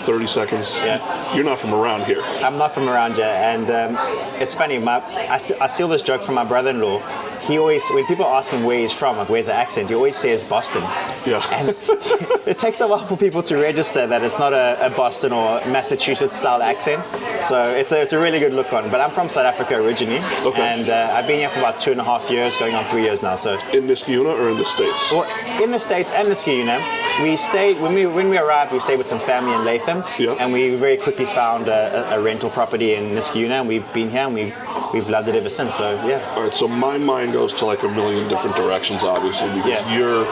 30 seconds. Yeah. You're not from around here. I'm not from around here, and it's funny. I steal this joke from my brother-in-law. He always, when people ask him where he's from, like where's the accent, he always says Boston. Yeah. And it takes a while for people to register that it's not a Boston or Massachusetts style accent. So it's a really good look on. But I'm from South Africa originally. Okay. And I've been here for about 2.5 years, going on 3 years now. So in Niskayuna or in the States? Well, in the States and Niskayuna. We stayed, when we arrived, we stayed with some family in Latham. Yeah. And we very quickly found a rental property in Niskayuna, and we've been here and we've loved it ever since. So yeah. All right, so my mind goes to like a million different directions, obviously, because you're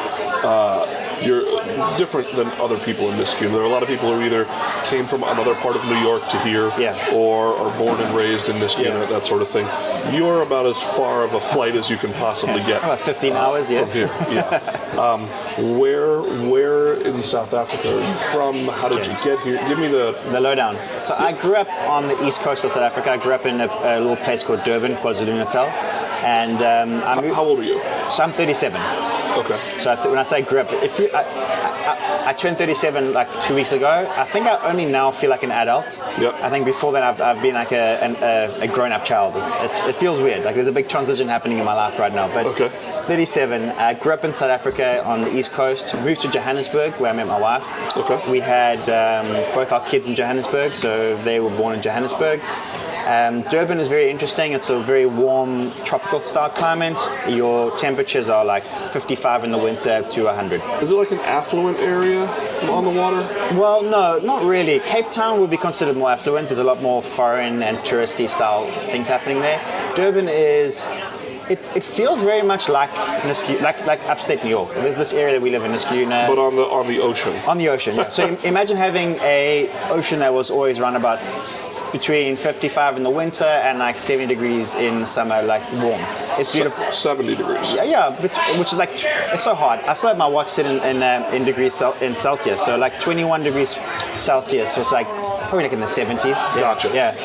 different than other people in Niskayuna. There are a lot of people who either came from another part of New York to here, or are born and raised in Niskayuna, that sort of thing. You're about as far of a flight as you can possibly get. About 15 hours, from here. Yeah. Where in South Africa are you from? How did you get here? Give me the lowdown. So I grew up on the east coast of South Africa. I grew up in a little place called Durban, KwaZulu-Natal. And I moved. How old are you? So I'm 37. Okay. So when I say grew up, I turned 37 like 2 weeks ago. I think I only now feel like an adult. Yep. I think before then I've been like a grown-up child. It feels weird. Like there's a big transition happening in my life right now. But okay. It's 37. I grew up in South Africa on the East Coast. Moved to Johannesburg where I met my wife. Okay. We had both our kids in Johannesburg, so they were born in Johannesburg. Durban is very interesting. It's a very warm, tropical style climate. Your temperatures are like 55 in the winter to 100. Is it like an affluent area on the water? Well, no, not really. Cape Town would be considered more affluent. There's a lot more foreign and touristy style things happening there. Durban is... It feels very much like upstate New York. This area that we live in, Niskayuna. But on the ocean. On the ocean, yeah. So imagine having a ocean that was always around about between 55 in the winter and like 70 degrees in the summer, like warm. It's beautiful. 70 degrees. Yeah, which is like, it's so hot. I still have my watch set in degrees in Celsius, so like 21 degrees Celsius. So it's like probably like in the 70s. Gotcha. Yeah.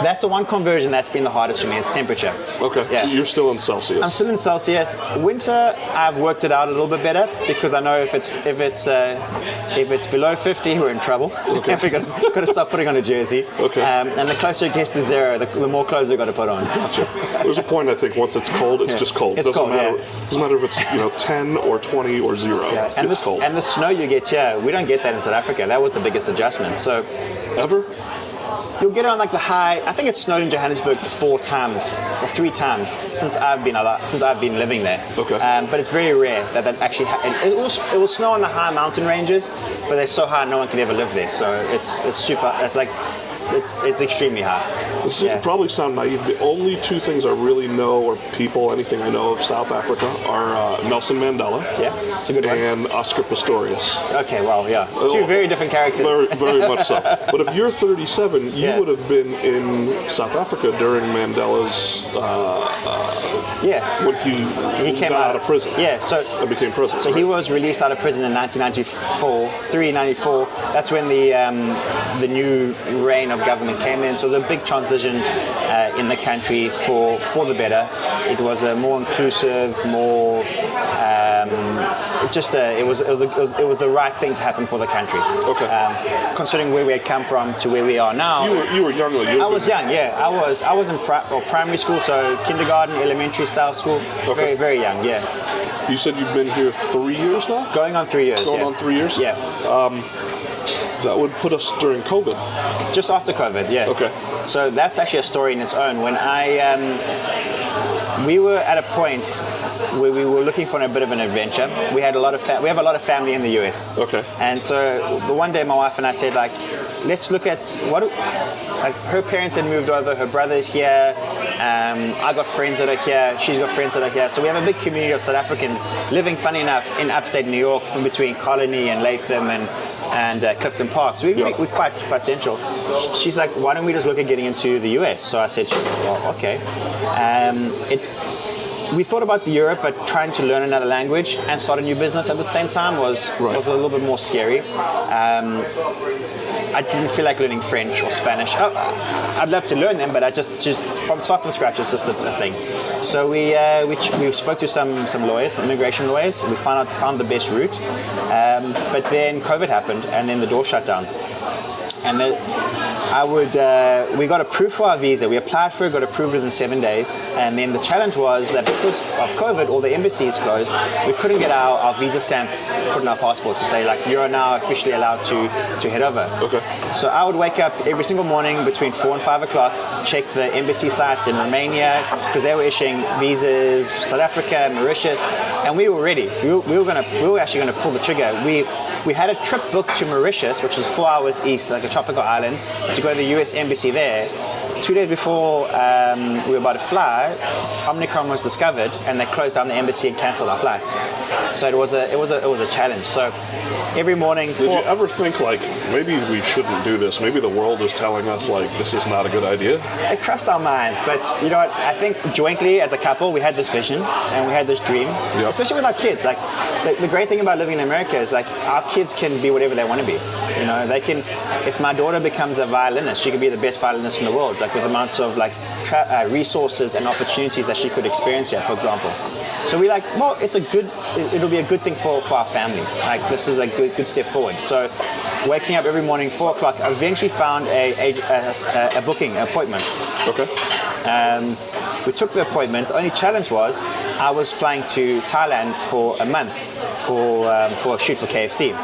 That's the one conversion that's been the hardest for me, is temperature. Okay. Yeah. You're still in Celsius. I'm still in Celsius. Winter, I've worked it out a little bit better because I know if it's below 50, we're in trouble. Okay. We've got to start putting on a jersey. Okay. And the closer it gets to zero, the more clothes we've got to put on. Gotcha. There's a point, I think, once it's cold, it's just cold. It's cold, Doesn't matter if it's 10 or 20 or 0. Yeah. It's cold. And the snow you get here, we don't get that in South Africa. That was the biggest adjustment. So ever? You'll get it on like the high. I think it's snowed in Johannesburg 4 times or 3 times since I've been living there. Okay. But it's very rare that actually. It will snow on the high mountain ranges, but they're so high no one can ever live there. So it's super. It's like. It's extremely high. This will probably sound naive. The only 2 things I really know, or people, anything I know of South Africa, are Nelson Mandela. Yeah, it's a good one. And Oscar Pistorius. Okay, well, yeah. 2 very different characters. Very, very much so. But if you're 37, you would have been in South Africa during Mandela's... when he came out of prison. Yeah, so... And became president. So he was released out of prison in 1994. That's when the new reign of government came in, so the big transition in the country for the better. It was a more inclusive, more it was the right thing to happen for the country. Okay. Considering where we had come from to where we are now. You were young. I was young. Yeah, I was in primary school, so kindergarten, elementary style school. Okay. Very, very young. Yeah. You said you've been here 3 years now? Going on 3 years. Going on 3 years? Yeah. That would put us during COVID. Just after COVID, yeah. Okay. So that's actually a story in its own. When we were at a point where we were looking for a bit of an adventure. We had we have a lot of family in the US. Okay. And so the one day my wife and I said, like, let's look at her parents had moved over, her brother's here, I got friends that are here, she's got friends that are here. So we have a big community of South Africans living, funny enough, in upstate New York, from between Colony and Latham and Clifton Park. So we're quite central. She's like, why don't we just look at getting into the US? So I said, well, okay. We thought about Europe, but trying to learn another language and start a new business at the same time was a little bit more scary. I didn't feel like learning French or Spanish. I'd love to learn them, but I just from start from scratch, it's just a thing. So we spoke to some lawyers, immigration lawyers. We found the best route, but then COVID happened, and then the door shut down. and we got approved for our visa. We applied for it, got approved within 7 days, and then the challenge was that because of COVID, all the embassies closed. We couldn't get our visa stamp put in our passport to say like you're now officially allowed to head over. Okay. So I would wake up every single morning between 4 and 5 o'clock, check the embassy sites in Romania because they were issuing visas, South Africa, Mauritius, and we were ready. We were actually gonna pull the trigger. We had a trip booked to Mauritius, which is 4 hours east, like a tropical island, to go to the US embassy there. 2 days before we were about to fly, Omicron was discovered, and they closed down the embassy and cancelled our flights. So it was a challenge. So every morning. Did you ever think like maybe we shouldn't do this? Maybe the world is telling us like this is not a good idea. It crossed our minds, but you know what? I think jointly as a couple we had this vision and we had this dream, especially with our kids. Like the great thing about living in America is like our kids can be whatever they want to be. You know, they can. If my daughter becomes a violinist, she could be the best violinist in the world. Like with amounts of like resources and opportunities that she could experience here, for example. So we're like, well, it'll be a good thing for our family. Like this is a good step forward. So waking up every morning 4 o'clock, I eventually found a booking appointment. Okay. We took the appointment. The only challenge was I was flying to Thailand for a month for a shoot for KFC.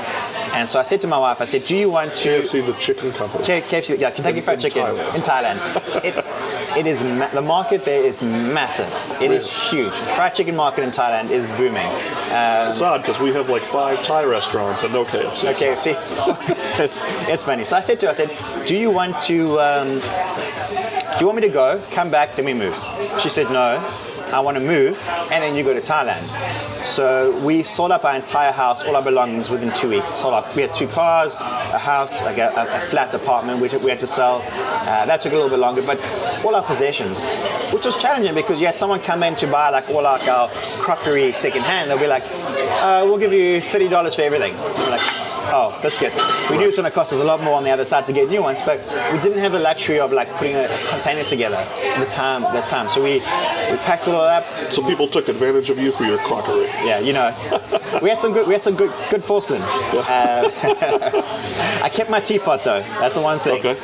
And so I said to my wife, I said, do you want to... KFC, the chicken company. KFC, yeah, Kentucky Fried Chicken in Thailand. It is, the market there is massive. It is huge. The fried chicken market in Thailand is booming. It's odd because we have like 5 Thai restaurants and no KFC. No KFC. It's funny. So I said to her, do you want me to go, come back, then we move? She said, no, I want to move, and then you go to Thailand. So we sold up our entire house, all our belongings within 2 weeks. We had 2 cars, a house, like a flat apartment we had to sell. That took a little bit longer, but all our possessions, which was challenging because you had someone come in to buy like all like our crockery secondhand. They'll be like, we'll give you $30 for everything. We're like, oh, biscuits. We knew it was going to cost us a lot more on the other side to get new ones, but we didn't have the luxury of like putting a container together. The time. So we packed it all up. So people took advantage of you for your crockery. Yeah, you know, we had some good porcelain. I kept my teapot though. That's the one thing. Okay.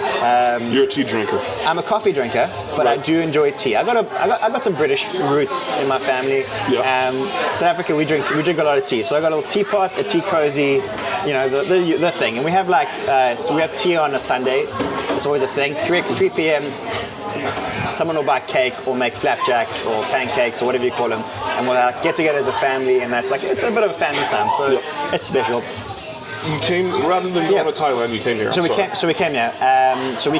You're a tea drinker. I'm a coffee drinker, but I do enjoy tea. I got some British roots in my family. Yeah. South Africa, we drink a lot of tea. So I got a little teapot, a tea cozy, you know, the thing. And we have we have tea on a Sunday. It's always a thing. 3 p.m. Someone will buy cake or make flapjacks or pancakes or whatever you call them, and we'll get together as a family, and that's like it's a bit of a family time, so it's special. You came rather than going to Thailand. You came here. So we came here. So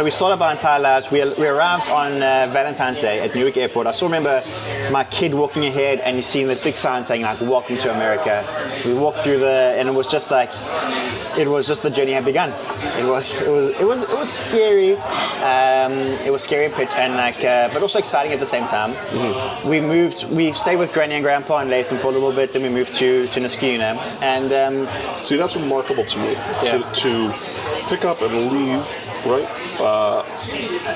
we started our entire lives. We arrived on Valentine's Day at Newark Airport. I still remember my kid walking ahead, and you see the big sign saying like "Welcome to America." We walked through and it was just like. It was just the journey had begun. It was scary. It was scary and but also exciting at the same time. Mm-hmm. We stayed with Granny and Grandpa in Latham for a little bit. Then we moved to Niskayuna. And see, that's remarkable to me. To pick up and leave, right?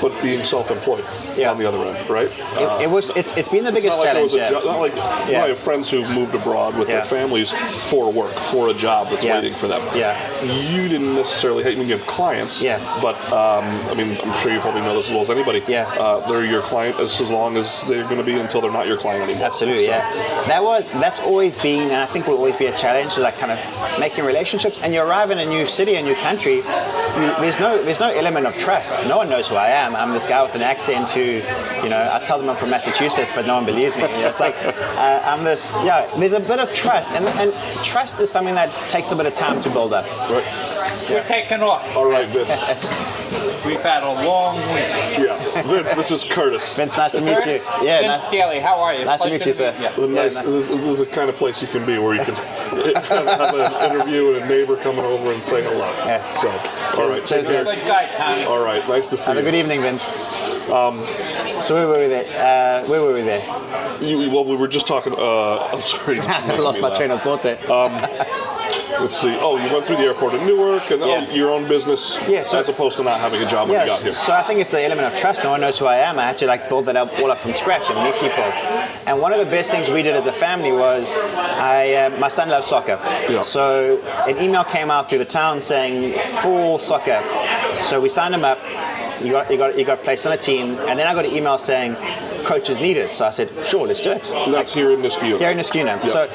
But being self-employed on the other end, right? It's been the biggest challenge. I have friends who've moved abroad with their families for work, for a job that's waiting for them. Yeah. You didn't necessarily you have clients. Yeah. But I mean, I'm sure you probably know this as well as anybody. Yeah. They're your client as long as they're going to be until they're not your client anymore. Absolutely. So. Yeah. That's always been, and I think will always be a challenge, like kind of making relationships. And you arrive in a new city, a new country. There's no element of trust. No one knows who I am. I'm this guy with an accent who, you know, I tell them I'm from Massachusetts, but no one believes me. It's like I'm this. Yeah, there's a bit of trust, and trust is something that takes a bit of time to build up. Right. We're taking off. All right, Vince. We've had a long week. Yeah, Vince. This is Curtis. Vince, nice to meet you. Yeah, Vince Daly, how are you? Nice to meet you, sir. This is the kind of place you can be where you can have an interview and a neighbor coming over and say hello. Yeah. So, all right. Cheers, Vince. Good guy, Tommy. All right, nice to see you. Have a good evening, Vince. So where were we there? We were just talking. I'm sorry. I lost my train of thought there. Let's see. Oh, you went through the airport in Newark, and your own business, as opposed to not having a job when you got here. So I think it's the element of trust. No one knows who I am. I had to build that all up from scratch and meet people. And one of the best things we did as a family was, my son loves soccer. Yeah. So an email came out through the town saying full soccer. So we signed him up. He got placed on a team, and then I got an email saying coach is needed. So I said, sure, let's do it. And that's here in Niskayuna. Here in Niskayuna. Yep. So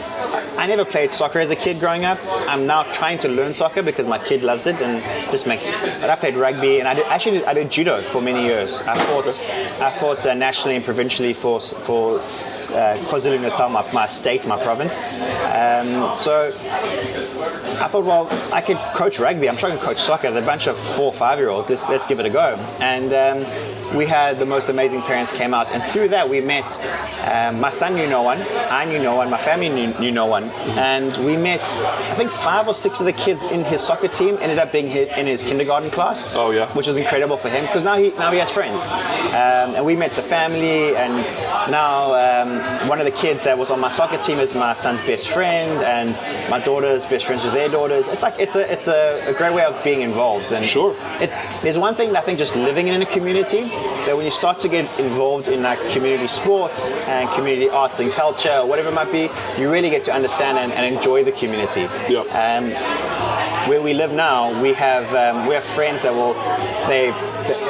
I never played soccer as a kid growing up. I'm now trying to learn soccer because my kid loves it and just makes. But I played rugby, and I did judo for many years. I fought nationally and provincially for KwaZulu-Natal, my state, my province. So I thought, well, I could coach rugby. I'm trying to coach soccer. There's a bunch of 4 or 5 year olds. Let's give it a go. And we had the most amazing parents came out, and through that we met. My son knew no one, I knew no one, my family knew no one, and we met. I think 5 or 6 of the kids in his soccer team ended up being in his kindergarten class. Oh yeah, which was incredible for him because now he has friends, and we met the family, and now one of the kids that was on my soccer team is my son's best friend, and my daughter's best friends with their daughters. It's like it's a great way of being involved. And sure, there's one thing I think just living in a community, that when you start to get involved in like community sports and community arts and culture or whatever it might be, you really get to understand and enjoy the community. Yep. Where we live now, we have friends that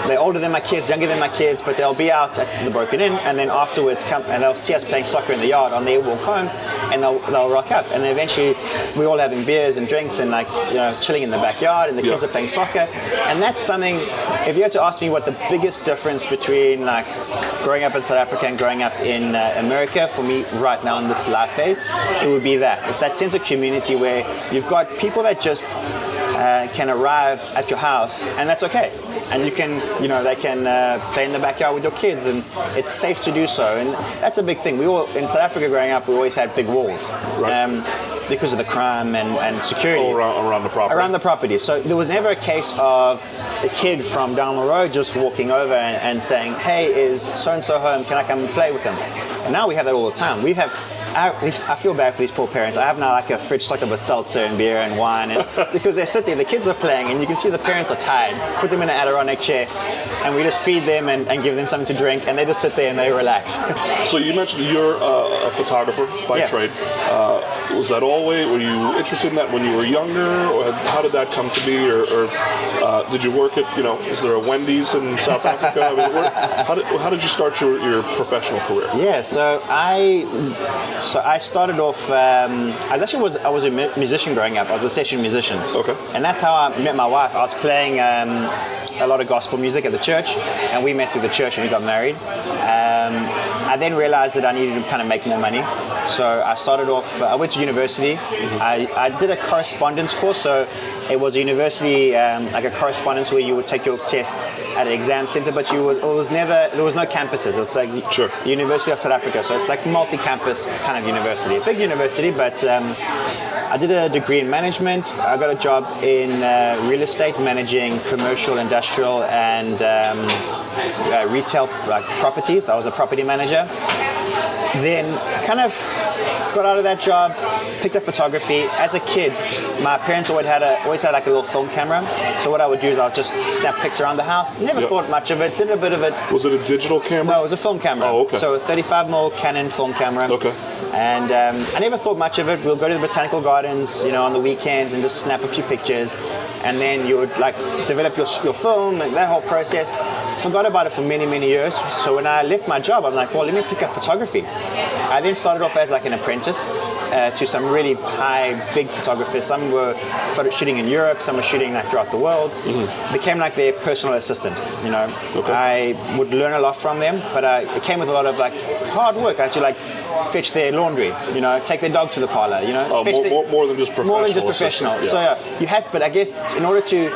they're older than my kids, younger than my kids, but they'll be out at the Broken Inn, and then afterwards come and they'll see us playing soccer in the yard on their walk home, and they'll rock up, and then eventually we're all having beers and drinks and chilling in the backyard, and the kids are playing soccer. And that's something. If you had to ask me what the biggest difference between like growing up in South Africa and growing up in America for me right now in this life phase, it would be that. It's that sense of community where you've got people that just can arrive at your house, and that's okay. And you can, they can play in the backyard with your kids, and it's safe to do so. And that's a big thing. We all in South Africa growing up, we always had big walls, right. Because of the crime and security around the property. Around the property. So there was never a case of a kid from down the road just walking over and saying, "Hey, is so and so home? Can I come and play with him?" And now we have that all the time. I feel bad for these poor parents. I have now like a fridge stocked up with seltzer and beer and wine, and because they sit there, the kids are playing, and you can see the parents are tired. Put them in an Adirondack chair, and we just feed them and give them something to drink, and they just sit there and they relax. So you mentioned you're a photographer by trade. Was that always? Were you interested in that when you were younger, or how did that come to be? Or did you work at? Is there a Wendy's in South Africa? I mean, how did you start your professional career? Yeah, so I started off. I was a musician growing up. I was a session musician. Okay. And that's how I met my wife. I was playing a lot of gospel music at the church, and we met through the church, and we got married. I then realized that I needed to kind of make more money, so I started off. I went to university. I did a correspondence course, so it was a university like a correspondence where you would take your test at an exam center, but there was no campuses. It's like the University of South Africa, so it's like multi-campus kind of university, a big university. But I did a degree in management. I got a job in real estate, managing commercial, industrial, and retail properties. I was a property manager. Then I kind of got out of that job, picked up photography. As a kid, my parents always had like a little film camera. So what I would do is I would just snap pics around the house. Never thought much of it. Did a bit of it. Was it a digital camera? No, it was a film camera. Oh, okay. So a 35mm Canon film camera. Okay. And I never thought much of it. We'll go to the botanical gardens, on the weekends and just snap a few pictures. And then you would like develop your film and that whole process. Forgot about it for many, many years. So when I left my job, I'm like, well, let me pick up photography. I then started off as like an apprentice to some really big photographers. Some were photo shooting in Europe, some were shooting like throughout the world. Mm-hmm. Became like their personal assistant, Okay. I would learn a lot from them, but it came with a lot of like hard work. I had to like fetch their laundry, take their dog to the parlor, more than just professional. More than just professional. Yeah. So you had, but I guess in order to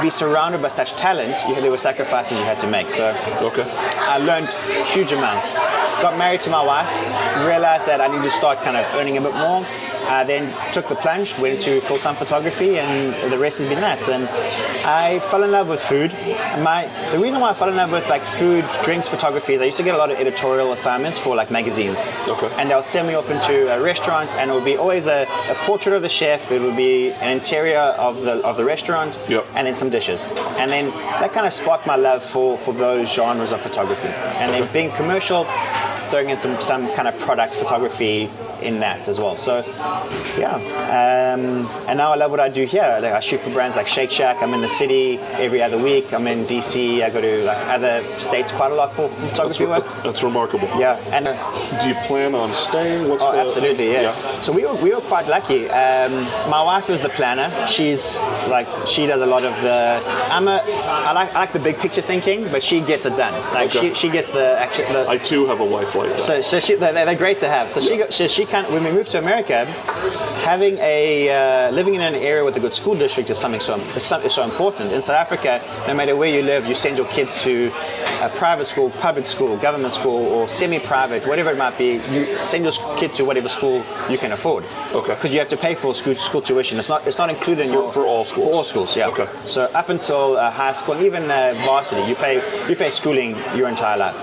be surrounded by such talent, there were sacrifices you had to make. So I learned huge amounts. Got married to my wife, realized that I needed to start kind of earning a bit more. I then took the plunge, went into full-time photography, and the rest has been that. And I fell in love with food. The reason why I fell in love with like food, drinks, photography is I used to get a lot of editorial assignments for like magazines. Okay. And they'll send me off into a restaurant, and it would be always a portrait of the chef. It would be an interior of the restaurant, and then some dishes. And then that kind of sparked my love for those genres of photography. And then being commercial, throwing in some kind of product photography in that as well. So, yeah. And now I love what I do here. Like, I shoot for brands like Shake Shack. I'm in the city every other week. I'm in DC. I go to like other states quite a lot for photography work. That's remarkable. Yeah. And do you plan on staying? absolutely, yeah. So we were quite lucky. My wife is the planner. She does a lot of the. I like the big picture thinking, but she gets it done. Like she gets the actual. I too have a wife like that. So they're great to have. So she can. When we moved to America, having living in an area with a good school district is so important. In South Africa, no matter where you live, you send your kids to a private school, public school, government school, or semi-private, whatever it might be. You send your kid to whatever school you can afford. Okay. Because you have to pay for school tuition. It's not included in for all schools. For all schools, yeah. Okay. So up until high school, and even varsity, you pay schooling your entire life.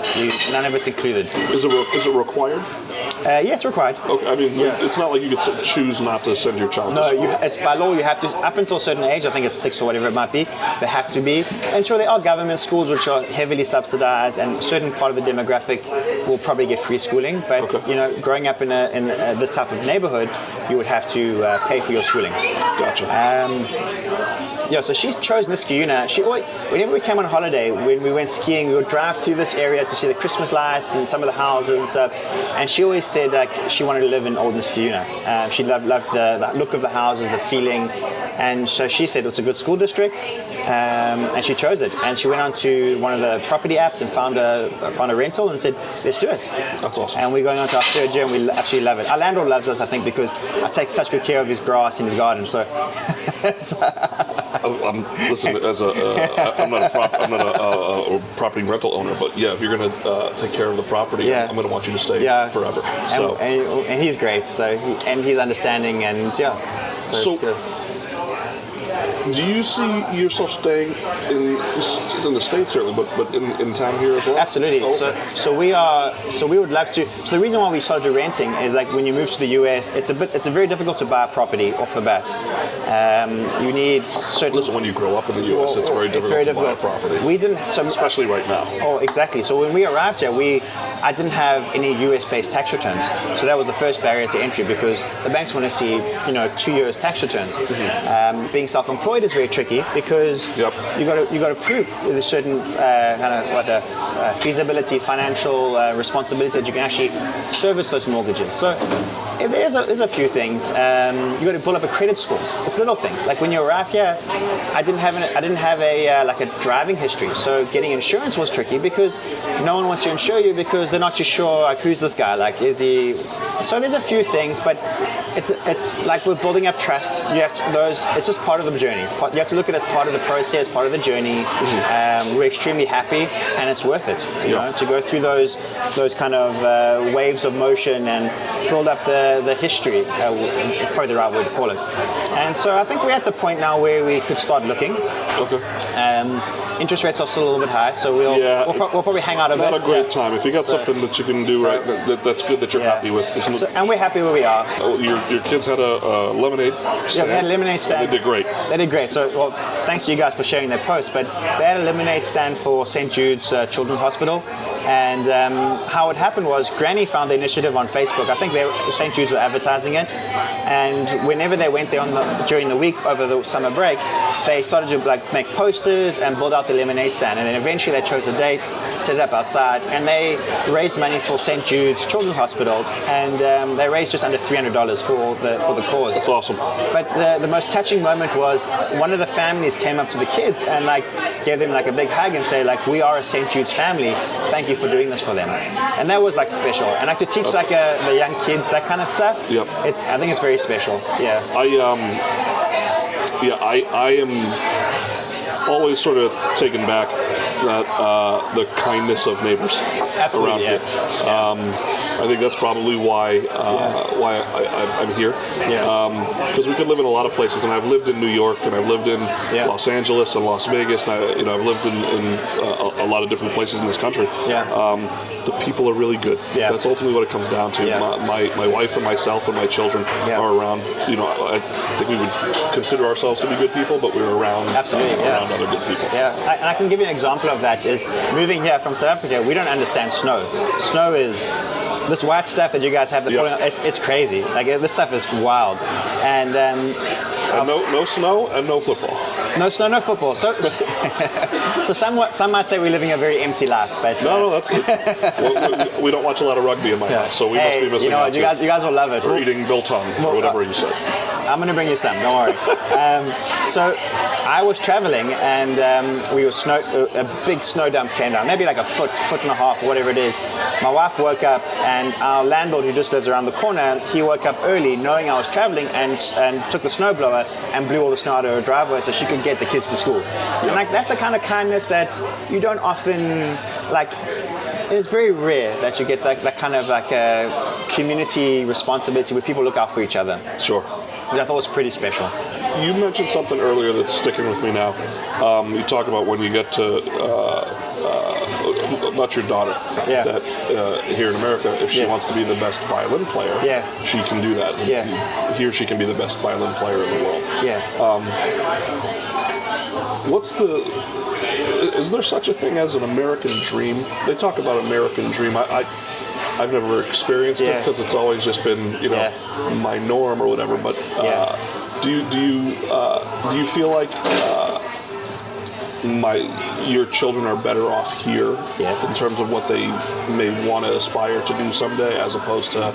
None of it's included. Is it required? Yeah, it's required. Okay, I mean, it's not like you could choose not to send your child to school. No, it's by law. You have to, up until a certain age, I think it's 6 or whatever it might be, they have to be. And sure, there are government schools which are heavily subsidized, and a certain part of the demographic will probably get free schooling. But, growing up in this type of neighborhood, you would have to pay for your schooling. Gotcha. So she chose Niskayuna. Whenever we came on holiday, when we went skiing, we would drive through this area to see the Christmas lights and some of the houses and stuff. And she always said she wanted to live in old Niskayuna. She loved the look of the houses, the feeling. And so she said it's a good school district, and she chose it. And she went on to one of the property apps and found a rental and said, let's do it. That's awesome. And we're going on to our 3rd year, and we absolutely love it. Our landlord loves us, I think, because I take such good care of his grass and his garden. So. Listen, I'm not a property rental owner, but if you're going to take care of the property, I'm going to want you to stay forever. So. And he's great. So he's understanding, and so it's good. Do you see yourself staying in the States, certainly, but in town here as well? Absolutely. Oh, okay. So we would love to. So the reason why we started renting is like when you move to the US, it's very difficult to buy a property off the bat. You need certain. Listen, when you grow up in the US, it's very difficult to buy a property. We didn't, especially right now. Oh, exactly. So when we arrived here, I didn't have any US-based tax returns. So that was the first barrier to entry, because the banks want to see 2 years tax returns. Mm-hmm. Being self-employed is very tricky, because you got to prove with a certain feasibility, financial responsibility that you can actually service those mortgages. So there's a few things. You got to build up a credit score. It's little things. Like when you arrive here, I didn't have a driving history. So getting insurance was tricky, because no one wants to insure you because they're not too sure, like, who's this guy? Like, is he? So there's a few things, but it's like with building up trust. You have to, it's just part of the journey. You have to look at it as part of the process, part of the journey. Mm-hmm. We're extremely happy, and it's worth it. You know, to go through those kind of waves of motion and build up the history. Probably the right word to call it. And so I think we're at the point now where we could start looking. Okay. Interest rates are still a little bit high, so we'll probably hang out a bit. Not a great time. If you got something that you can do that's good, that you're happy with. And we're happy where we are. Your kids had a lemonade stand. Yeah, they had a lemonade stand. And they did great. They did great. So, thanks to you guys for sharing their post. But they had a lemonade stand for St. Jude's Children's Hospital. And how it happened was Granny found the initiative on Facebook. I think St. Jude's were advertising it. And whenever they went there during the week over the summer break, they started to make posters and build out the lemonade stand. And then eventually they chose a date, set it up outside, and they raised money for St. Jude's Children's Hospital. And they raised just under $300 for the cause. That's awesome. But the most touching moment was one of the families came up to the kids and gave them a big hug and say, we are a St. Jude's family. Thank you for doing this for them. And that was special. And to teach the young kids that kind of stuff. Yep. I think it's very special. Yeah. I am always sort of taken back that the kindness of neighbors around here. I think that's probably why I'm here. Because we could live in a lot of places, and I've lived in New York, and I've lived in Los Angeles and Las Vegas, and I've lived in a lot of different places in this country. The people are really good. That's ultimately what it comes down to. My wife and myself and my children are around. I think we would consider ourselves to be good people, but we're around around other good people. And I can give you an example of that. Is moving here from South Africa, we don't understand snow. Snow is this white stuff that you guys have, it's crazy. Like this stuff is wild, and no snow and no football. No snow, no football. So, so some might say we're living a very empty life, but no, that's we don't watch a lot of rugby in my house, so we must be missing out. You guys will love it. Or eating biltong or whatever you said. I'm going to bring you some. Don't worry. So I was traveling, and we were a big snow dump came down, maybe like a foot and a half, or whatever it is. My wife woke up, and our landlord, who just lives around the corner, he woke up early, knowing I was traveling, and took the snowblower and blew all the snow out of her driveway so she could get the kids to school. And like that's the kind of kindness that you don't often like. It's very rare that you get that kind of like a community responsibility where people look out for each other. Sure. Which I thought was pretty special. You mentioned something earlier that's sticking with me now. You talk about when you get to not your daughter. Yeah. That here in America, if she wants to be the best violin player, she can do that. Yeah. Here she can be the best violin player in the world. Yeah. Is there such a thing as an American dream? They talk about American dream. I've never experienced it because it's always just been, my norm or whatever. But do you feel like your children are better off here in terms of what they may want to aspire to do someday, as opposed to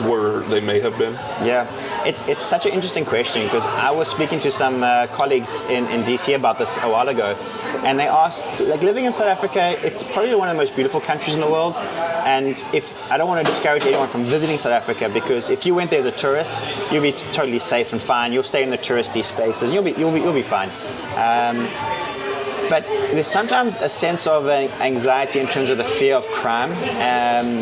where they may have been? Yeah, it's such an interesting question, because I was speaking to some colleagues in DC about this a while ago, and they asked, like, living in South Africa, it's probably one of the most beautiful countries in the world, and I don't want to discourage anyone from visiting South Africa, because if you went there as a tourist, you'll be totally safe and fine. You'll stay in the touristy spaces. You'll be fine. But there's sometimes a sense of anxiety in terms of the fear of crime.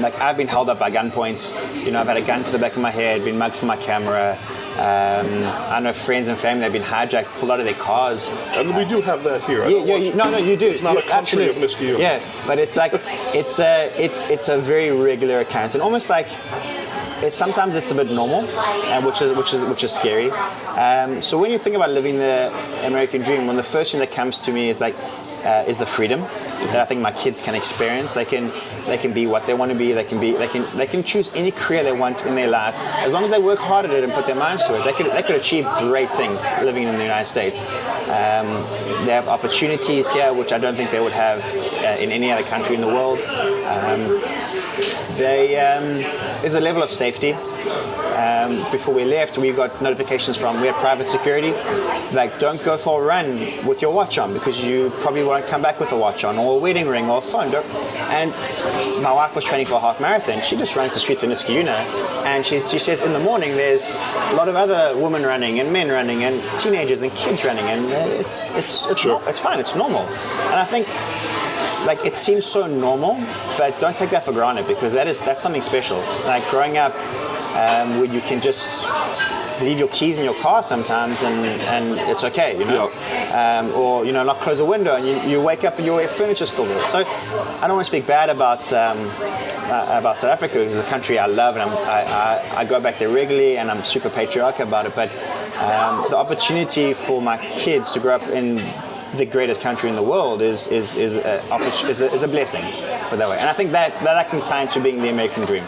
Like I've been held up by gunpoint. I've had a gun to the back of my head, been mugged for my camera. I know friends and family that have been hijacked, pulled out of their cars. And we do have that here. You do. It's not a country of Niskayuna. Yeah, but it's like it's a very regular occurrence, and almost like. Sometimes it's a bit normal, which is scary. So when you think about living the American dream, the first thing that comes to me is is the freedom that I think my kids can experience. They can be what they want to be. They can choose any career they want in their life, as long as they work hard at it and put their minds to it. They could achieve great things living in the United States. They have opportunities here which I don't think they would have in any other country in the world. There's a level of safety. Before we left, we got notifications we had private security, like, don't go for a run with your watch on, because you probably won't come back with a watch on, or a wedding ring, or a phone. And my wife was training for a half marathon. She just runs the streets of Niskayuna, and she says in the morning there's a lot of other women running, and men running, and teenagers and kids running, and it's fine, it's normal. And I think, like, it seems so normal, but don't take that for granted, because that's something special. Like growing up, where you can just leave your keys in your car sometimes, and it's okay, or not close a window, and you wake up and your furniture's still there. So I don't want to speak bad about South Africa. It's a country I love, and I go back there regularly, and I'm super patriotic about it. But the opportunity for my kids to grow up in the greatest country in the world is a blessing, put that way. And I think that can tie into being the American dream.